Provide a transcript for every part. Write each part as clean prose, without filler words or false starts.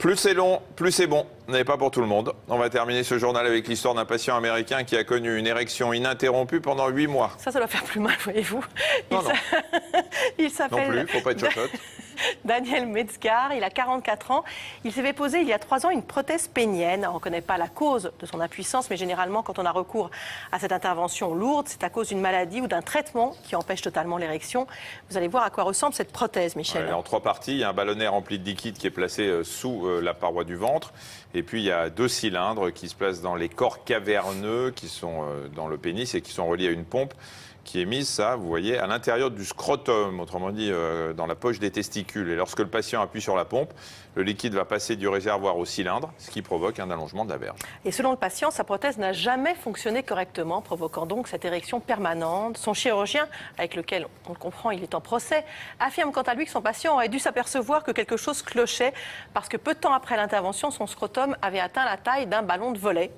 Plus c'est long, plus c'est bon. N'est pas pour tout le monde. On va terminer ce journal avec l'histoire d'un patient américain qui a connu une érection ininterrompue pendant 8 mois. Ça doit faire plus mal, voyez-vous. Non. Il s'appelle... Non plus, faut pas être chochotte. Daniel Metzgar, il a 44 ans. Il s'est fait poser il y a 3 ans une prothèse pénienne. On ne connaît pas la cause de son impuissance, mais généralement, quand on a recours à cette intervention lourde, c'est à cause d'une maladie ou d'un traitement qui empêche totalement l'érection. Vous allez voir à quoi ressemble cette prothèse, Michel. Ouais, en 3 parties, il y a un ballonnet rempli de liquide qui est placé sous la paroi du ventre. Et puis, il y a 2 cylindres qui se placent dans les corps caverneux qui sont dans le pénis et qui sont reliés à une pompe qui est mise, ça, vous voyez, à l'intérieur du scrotum, autrement dit, dans la poche des testicules. Et lorsque le patient appuie sur la pompe, le liquide va passer du réservoir au cylindre, ce qui provoque un allongement de la verge. Et selon le patient, sa prothèse n'a jamais fonctionné correctement, provoquant donc cette érection permanente. Son chirurgien, avec lequel on le comprend, il est en procès, affirme quant à lui que son patient aurait dû s'apercevoir que quelque chose clochait, parce que peu de temps après l'intervention, son scrotum avait atteint la taille d'un ballon de volley.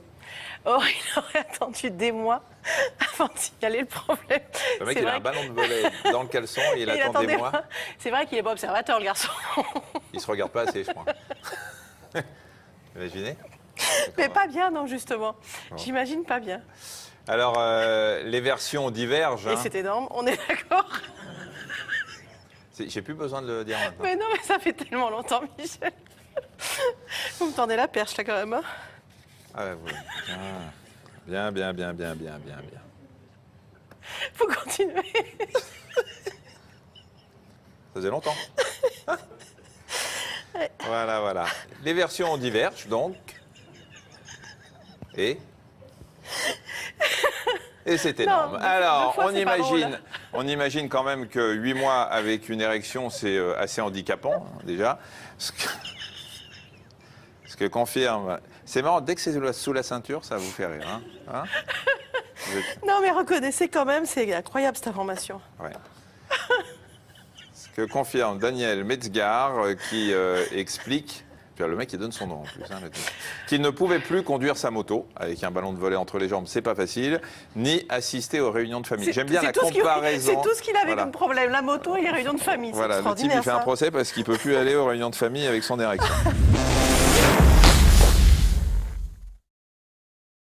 Or, il aurait attendu des mois avant d'y aller, le problème. Le mec, il a un ballon de volley dans le caleçon et il attend des mois. C'est vrai qu'il est pas observateur, le garçon. Il se regarde pas assez, je crois. Imaginez. Mais pas bien, non, justement. Bon. J'imagine pas bien. Alors, les versions divergent. Et c'est énorme, on est d'accord. J'ai plus besoin de le dire maintenant. Mais non, mais ça fait tellement longtemps, Michel. Vous me tendez la perche, là, quand même. Hein. Ah, oui. Bien. Faut continuer. Ça faisait longtemps. Voilà. Les versions divergent, donc. Et c'est énorme. Non, alors, fois, on imagine quand même que 8 mois avec une érection, c'est assez handicapant, déjà. Ce que confirme... C'est marrant, dès que c'est sous la ceinture, ça vous fait rire. Hein Non, mais reconnaissez quand même, c'est incroyable cette information. Ouais. Ce que confirme Daniel Metzgar, qui explique, puis le mec il donne son nom en plus, qu'il ne pouvait plus conduire sa moto avec un ballon de volley entre les jambes, c'est pas facile, ni assister aux réunions de famille. J'aime bien la comparaison. C'est tout ce qu'il avait comme problème, la moto et les réunions de famille. Voilà, le type il fait un procès parce qu'il peut plus aller aux réunions de famille avec son érection.